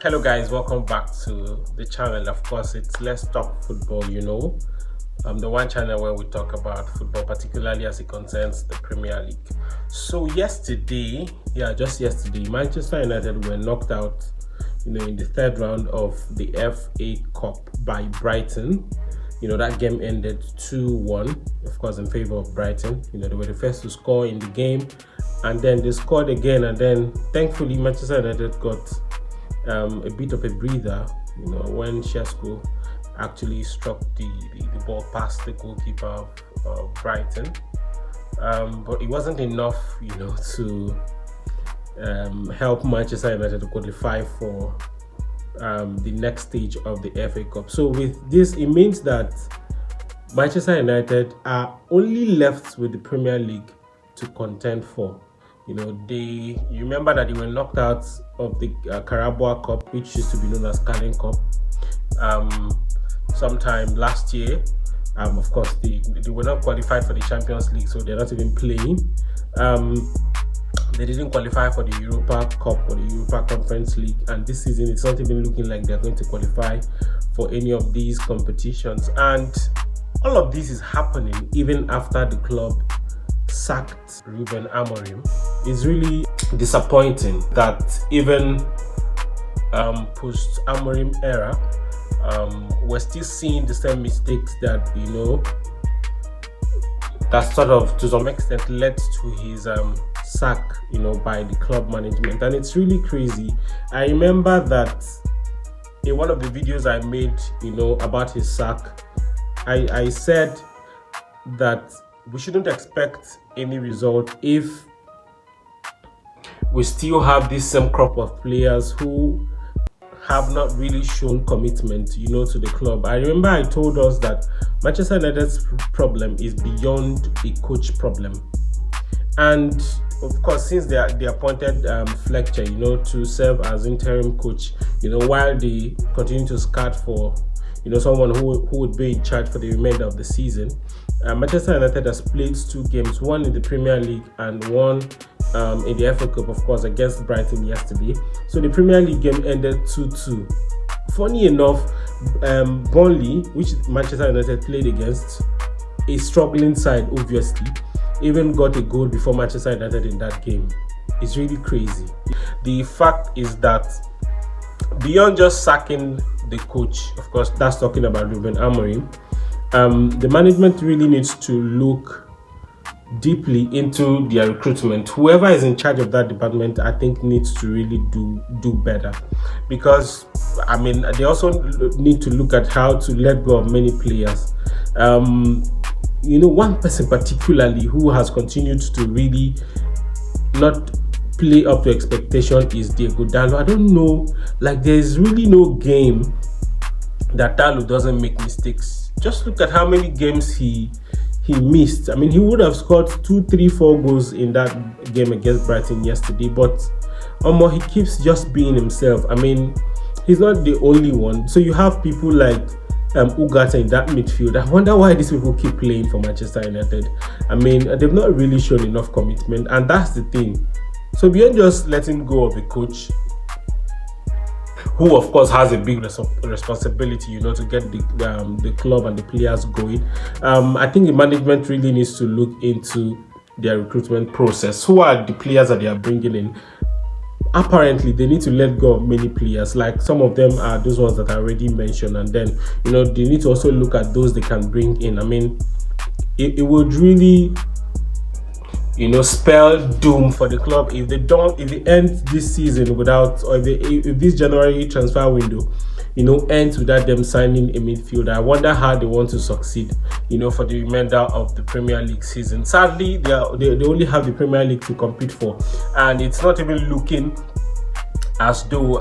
Hello guys, welcome back to the channel. Of course, it's Let's Talk Football, the one channel where we talk about football, particularly as it concerns the Premier League. So just yesterday, Manchester United were knocked out, in the third round of the FA Cup by Brighton. That game ended 2-1, of course, in favor of Brighton. They were the first to score in the game, and then they scored again, and then thankfully Manchester United got a bit of a breather, when Shesko actually struck the ball past the goalkeeper of Brighton. But it wasn't enough, to help Manchester United to qualify for the next stage of the FA Cup. So with this, it means that Manchester United are only left with the Premier League to contend for. You remember that they were knocked out of the Carabao Cup, which used to be known as Carling Cup, sometime last year. Of course, they were not qualified for the Champions League, so they're not even playing. They didn't qualify for the Europa Cup or the Europa Conference League, and this season it's not even looking like they're going to qualify for any of these competitions. And all of this is happening even after the club sacked Ruben Amorim. It's really disappointing that even post Amorim era, we're still seeing the same mistakes that that sort of to some extent led to his sack by the club management. And it's really crazy. I remember that in one of the videos I made about his sack, I said that we shouldn't expect any result if we still have this same crop of players who have not really shown commitment, to the club. I remember I told us that Manchester United's problem is beyond a coach problem. And of course, since they appointed Fletcher, to serve as interim coach, while they continue to scout for someone who would be in charge for the remainder of the season. Manchester United has played 2 games, one in the Premier League and one in the FA Cup, of course, against Brighton yesterday. So the Premier League game ended 2-2. Funny enough, Burnley, which Manchester United played against, a struggling side, obviously, even got a goal before Manchester United in that game. It's really crazy. The fact is that beyond just sacking the coach, of course, that's talking about Ruben Amorim, the management really needs to look deeply into their recruitment. Whoever is in charge of that department, I think, needs to really do better, because they also need to look at how to let go of many players. One person particularly who has continued to really not play up to expectation is Diego Dallo. I don't know, there's really no game that Dallo doesn't make mistakes. Just look at how many games he missed. He would have scored 2, 3, 4 goals in that game against Brighton yesterday, but he keeps just being himself. He's not the only one. So you have people like Ugarte in that midfield. I wonder why these people keep playing for Manchester United. They've not really shown enough commitment, and that's the thing. So beyond just letting go of a coach, who of course has a big responsibility, to get the club and the players going, I think the management really needs to look into their recruitment process. Who are the players that they are bringing in? Apparently, they need to let go of many players. Like some of them are those ones that I already mentioned, and then they need to also look at those they can bring in. It would really spell doom for the club if they end this season without, or if this January transfer window ends without them signing a midfielder. I wonder how they want to succeed for the remainder of the Premier League season. Sadly, they only have the Premier League to compete for, and it's not even looking as though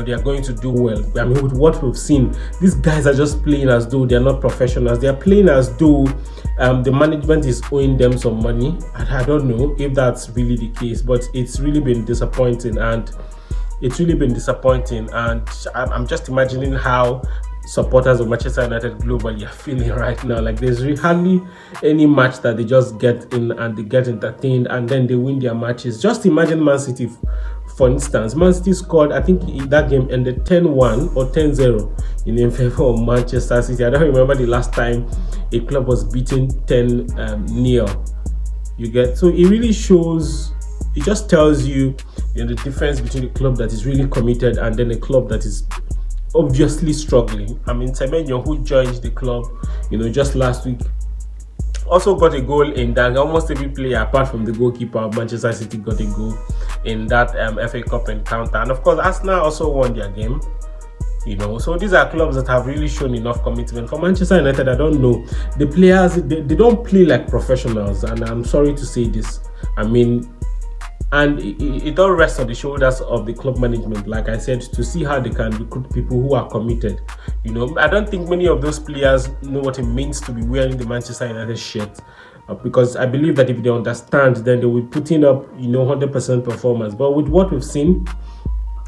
they are going to do well. With what we've seen, these guys are just playing as though they are not professionals. They are playing as though the management is owing them some money. And I don't know if that's really the case, but it's really been disappointing, and I'm just imagining how supporters of Manchester United globally are feeling right now. There's hardly any match that they just get in and they get entertained and then they win their matches. Just imagine Man City For instance, Man City scored, I think that game ended 10-1 or 10-0 in favor of Manchester City. I don't remember the last time a club was beaten 10-0. You get, so it really shows, it just tells you, the difference between a club that is really committed and then a club that is obviously struggling. I mean, Semenyo, who joined the club, just last week, also got a goal in that. Almost every player apart from the goalkeeper of Manchester City got a goal in that FA Cup encounter. And of course, Arsenal also won their game. So these are clubs that have really shown enough commitment. For Manchester United, I don't know, the players, they don't play like professionals, and I'm sorry to say this. I mean, and it all rests on the shoulders of the club management, like I said, to see how they can recruit people who are committed. I don't think many of those players know what it means to be wearing the Manchester United shirt, because I believe that if they understand, then they will be putting up 100% performance. But with what we've seen,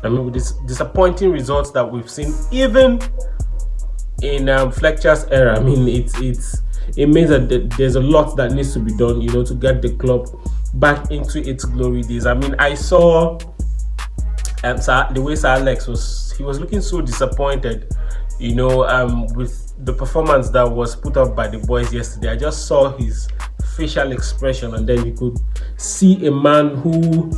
I mean, with this disappointing results that we've seen, even in Fletcher's era, I mean, it means that there's a lot that needs to be done, to get the club back into its glory days. I mean, I saw the way Sir Alex was looking so disappointed, with the performance that was put up by the boys yesterday. I just saw his facial expression, and then you could see a man who,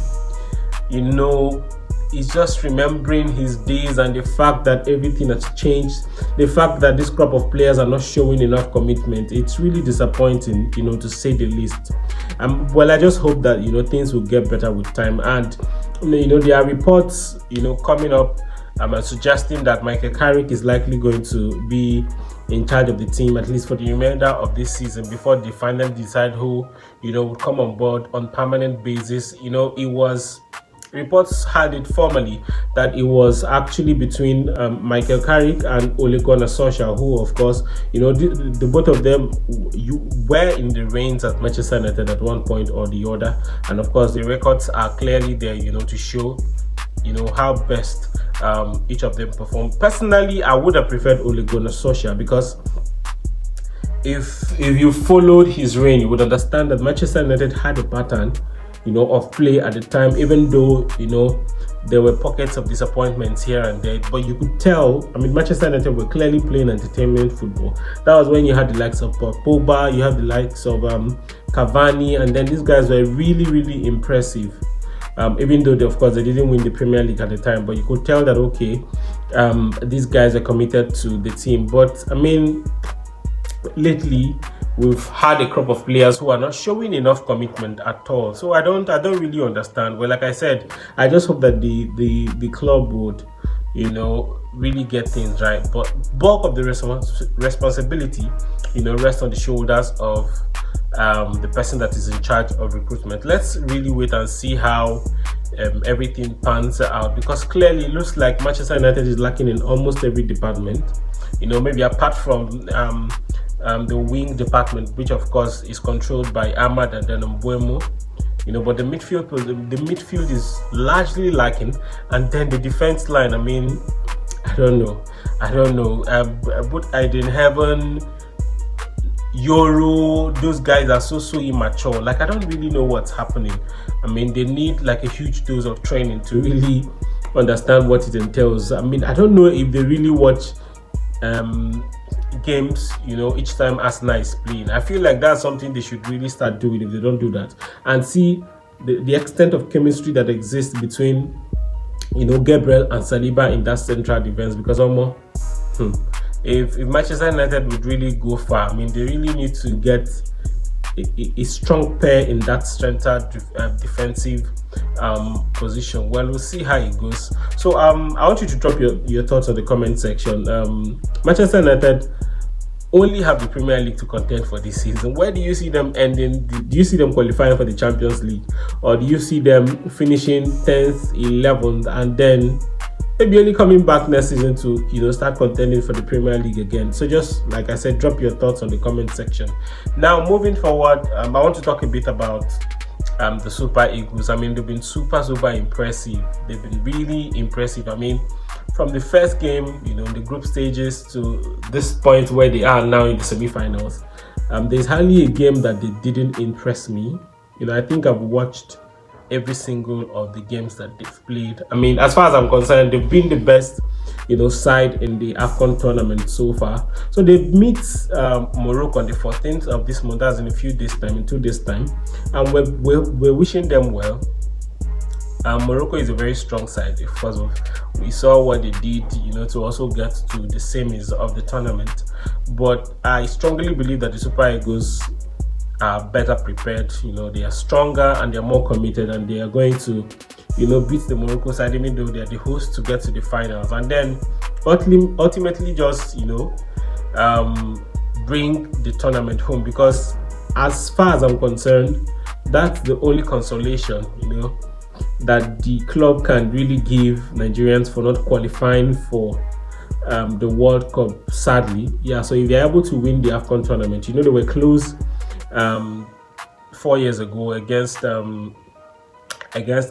is just remembering his days and the fact that everything has changed, the fact that this crop of players are not showing enough commitment. It's really disappointing, to say the least. Well, I just hope that things will get better with time. And there are reports coming up suggesting that Michael Carrick is likely going to be in charge of the team, at least for the remainder of this season, before they finally decide who would come on board on permanent basis. Reports had it formally that it was actually between Michael Carrick and Ole Gunnar Solskjaer, who, of course, the both of them were in the reins at Manchester United at one point or the other. And of course, the records are clearly there, to show, how best each of them performed. Personally, I would have preferred Ole Gunnar Solskjaer, because if you followed his reign, you would understand that Manchester United had a pattern of play at the time, even though there were pockets of disappointments here and there, but you could tell, I mean, Manchester United were clearly playing entertainment football. That was when you had the likes of Pogba, you have the likes of Cavani, and then these guys were really, really impressive. Even though of course they didn't win the Premier League at the time, but you could tell that okay, these guys are committed to the team. But I mean, lately we've had a crop of players who are not showing enough commitment at all. So I don't really understand. Well, like I said, I just hope that the club would, really get things right. But bulk of the responsibility, rests on the shoulders of the person that is in charge of recruitment. Let's really wait and see how everything pans out, because clearly it looks like Manchester United is lacking in almost every department. Maybe apart from the wing department, which of course is controlled by Ahmad and then Mbeumo, but the midfield is largely lacking, and then the defense line, I mean, I don't know. But Eindhoven, Euro, those guys are so immature. Like, I don't really know what's happening. I mean, they need like a huge dose of training to really understand what it entails. I mean, I don't know if they really watch games, each time Arsenal is playing. I feel like that's something they should really start doing if they don't do that, and see the extent of chemistry that exists between, Gabriel and Saliba in that central defense. Because if Manchester United would really go far, I mean, they really need to get a strong pair in that central defensive position. Well, we'll see how it goes. So I want you to drop your thoughts on the comment section. Manchester United only have the Premier League to contend for this season. Where do you see them ending? Do you see them qualifying for the Champions League, or do you see them finishing 10th, 11th, and then maybe only coming back next season to start contending for the Premier League again? So just like I said, drop your thoughts on the comment section. Now, moving forward, I want to talk a bit about the Super Eagles. I mean, they've been super impressive. They've been really impressive. I mean, from the first game, in the group stages, to this point where they are now in the semi-finals, there's hardly a game that they didn't impress me. I think I've watched every single of the games that they've played. I mean, as far as I'm concerned, they've been the best, side in the AFCON tournament so far. So they meet Morocco on the 14th of this month. That's in a few days time, in 2 days time, and we're wishing them well. Morocco is a very strong side. Of course, we saw what they did, to also get to the semis of the tournament. But I strongly believe that the Super Eagles are better prepared. They are stronger and they are more committed, and they are going to, beat the Morocco side, even though they are the hosts, to get to the finals, and then ultimately just, bring the tournament home. Because as far as I'm concerned, that's the only consolation, that the club can really give Nigerians for not qualifying for the World Cup, sadly. So if they're able to win the AFCON tournament, they were close 4 years ago against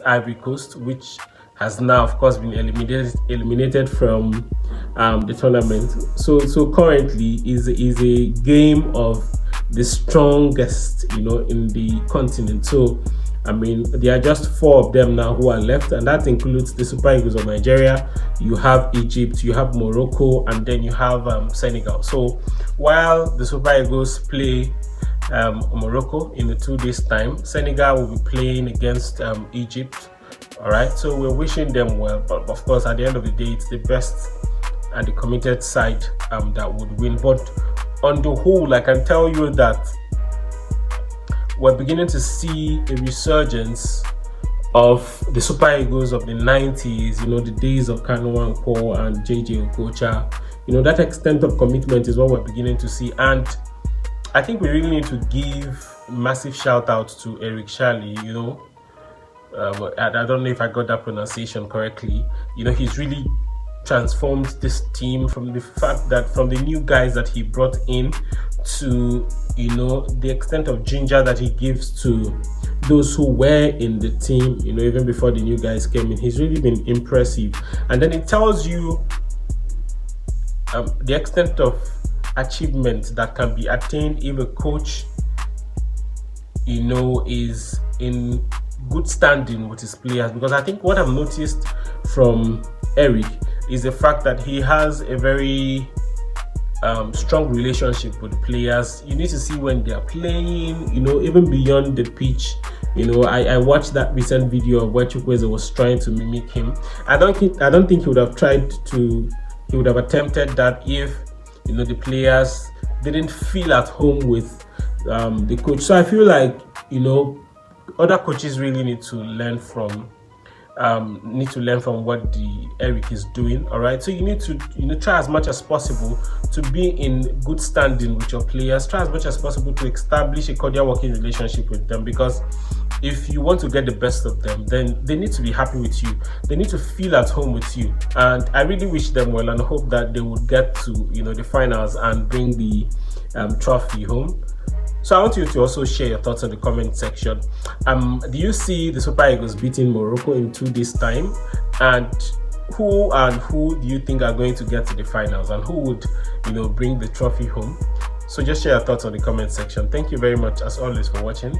Ivory Coast, which has now of course been eliminated from the tournament. So currently is a game of the strongest, in the continent. So I mean, there are just 4 of them now who are left, and that includes the Super Eagles of Nigeria. You have Egypt, you have Morocco, and then you have Senegal. So while the Super Eagles play Morocco in the 2 days time, Senegal will be playing against Egypt. All right, so we're wishing them well, but of course at the end of the day, it's the best and the committed side that would win. But on the whole, I can tell you that we're beginning to see a resurgence of the Super Eagles of the 90s, the days of Kanu Nwankwo and JJ Okocha. That extent of commitment is what we're beginning to see. And I think we really need to give massive shout out to Eric Charlie. I don't know if I got that pronunciation correctly. He's really transformed this team from the fact that from the new guys that he brought in to the extent of ginger that he gives to those who were in the team, even before the new guys came in. He's really been impressive. And then it tells you the extent of achievement that can be attained if a coach is in good standing with his players. Because I think what I've noticed from Eric is the fact that he has a very strong relationship with players. You need to see when they are playing, even beyond the pitch. I watched that recent video of where Chukwueze was trying to mimic him. I don't think he would have he would have attempted that if the players didn't feel at home with the coach. So I feel like other coaches really need to learn from what the Eric is doing. All right, so you need to try as much as possible to be in good standing with your players. Try as much as possible to establish a cordial working relationship with them, because if you want to get the best of them, then they need to be happy with you. They need to feel at home with you. And I really wish them well and hope that they would get to the finals and bring the trophy home. So I want you to also share your thoughts in the comment section. Do you see the Super Eagles beating Morocco in 2 days time? And who do you think are going to get to the finals? And who would, bring the trophy home? So just share your thoughts on the comment section. Thank you very much as always for watching.